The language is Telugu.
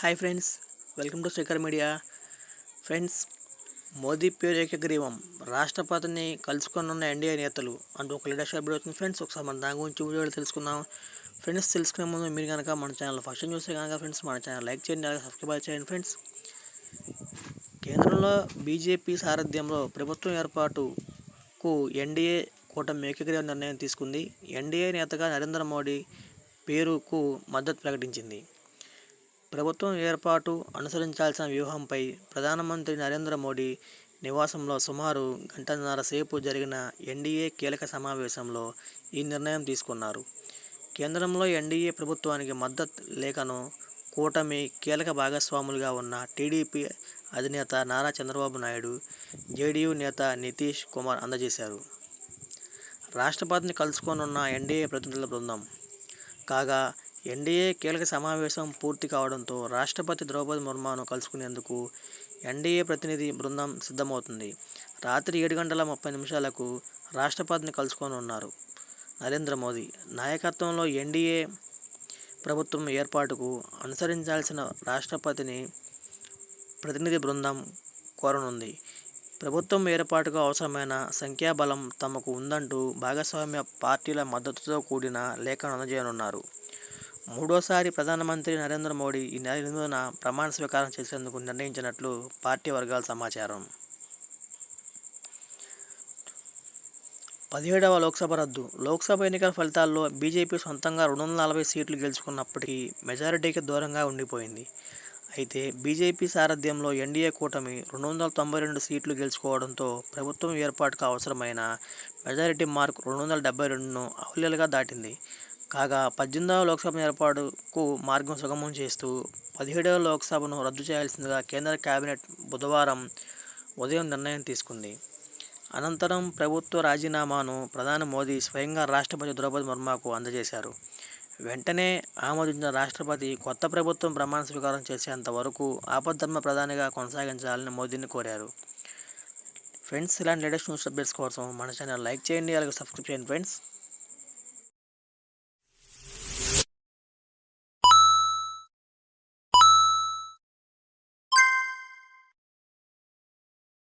Hi friends, welcome to Srikar media. Friends, Modi పేరు ఏకగ్రీవం, రాష్ట్రపతిని కలుసుకొనున్న ఎన్డీఏ నేతలు అంటూ ఒక లీడర్షిప్ అప్డేట్ అవుతుంది. ఫ్రెండ్స్, ఒకసారి మన దాని గురించి వీడియోలో తెలుసుకుందాం. ఫ్రెండ్స్, తెలుసుకునే ముందు మీరు కనుక మన ఛానల్ ఫస్ట్ టైం చూస్తే కనుక ఫ్రెండ్స్ మన ఛానల్ లైక్ చేయండి, అలాగే సబ్స్క్రైబ్ చేయండి. ఫ్రెండ్స్, కేంద్రంలో బీజేపీ సారథ్యంలో ప్రభుత్వం ఏర్పాటుకు ఎన్డీఏ కూటమి ఏకగ్రీవ నిర్ణయం తీసుకుంది. ఎన్డీఏ నేతగా నరేంద్ర మోడీ పేరుకు మద్దతు ప్రకటించింది. ప్రభుత్వం ఏర్పాటు అనుసరించాల్సిన వ్యూహంపై ప్రధానమంత్రి నరేంద్ర మోడీ నివాసంలో సుమారు గంటన్నర సేపు జరిగిన ఎన్డీఏ కీలక సమావేశంలో ఈ నిర్ణయం తీసుకున్నారు. కేంద్రంలో ఎన్డీఏ ప్రభుత్వానికి మద్దతు లేఖను కూటమి కీలక భాగస్వాములుగా ఉన్న టీడీపీ అధినేత నారా చంద్రబాబు నాయుడు, జేడీయూ నేత నితీష్ కుమార్ అందజేశారు. రాష్ట్రపతిని కలుసుకోనున్న ఎన్డీఏ ప్రతినిధుల బృందం. కాగా, ఎన్డీఏ కీలక సమావేశం పూర్తి కావడంతో రాష్ట్రపతి ద్రౌపది ముర్మును కలుసుకునేందుకు ఎన్డీఏ ప్రతినిధి బృందం సిద్ధమవుతుంది. రాత్రి 7:30 రాష్ట్రపతిని కలుసుకోనున్నారు నరేంద్ర మోదీ నాయకత్వంలో ఎన్డీఏ ప్రభుత్వం ఏర్పాటుకు అనుసరించాల్సిన రాష్ట్రపతిని ప్రతినిధి బృందం కోరనుంది. ప్రభుత్వం ఏర్పాటుకు అవసరమైన సంఖ్యాబలం తమకు ఉందంటూ భాగస్వామ్య పార్టీల మద్దతుతో కూడిన లేఖను అందజేయనున్నారు. మూడోసారి ప్రధానమంత్రి నరేంద్ర మోడీ ఈ నెల 8న ప్రమాణ స్వీకారం చేసేందుకు నిర్ణయించినట్లు పార్టీ వర్గాల సమాచారం. 17వ లోక్సభ రద్దు. లోక్సభ ఎన్నికల ఫలితాల్లో బీజేపీ సొంతంగా 240 సీట్లు గెలుచుకున్నప్పటికీ మెజారిటీకి దూరంగా ఉండిపోయింది. అయితే బీజేపీ సారథ్యంలో ఎన్డీఏ కూటమి 292 సీట్లు గెలుచుకోవడంతో ప్రభుత్వం ఏర్పాటుకు అవసరమైన మెజారిటీ మార్క్ 272ను అవలీలగా దాటింది. కాగా, 18వ లోక్సభ ఏర్పాటుకు మార్గం సుగమం చేస్తూ 17వ లోక్సభను రద్దు చేయాల్సిందిగా కేంద్ర కేబినెట్ బుధవారం ఉదయం నిర్ణయం తీసుకుంది. అనంతరం ప్రభుత్వ రాజీనామాను ప్రధాని మోదీ స్వయంగా రాష్ట్రపతి ద్రౌపది ముర్ముకు అందజేశారు. వెంటనే ఆమోదించిన రాష్ట్రపతి కొత్త ప్రభుత్వం ప్రమాణ స్వీకారం చేసేంత వరకు ఆపద్ధర్మ ప్రధానిగా కొనసాగించాలని మోదీని కోరారు. ఫ్రెండ్స్, ఇలాంటి లేటెస్ట్ న్యూస్ అప్డేట్స్ కోసం మన ఛానల్ లైక్ చేయండి, అలాగే సబ్స్క్రైబ్ చేయండి. ఫ్రెండ్స్.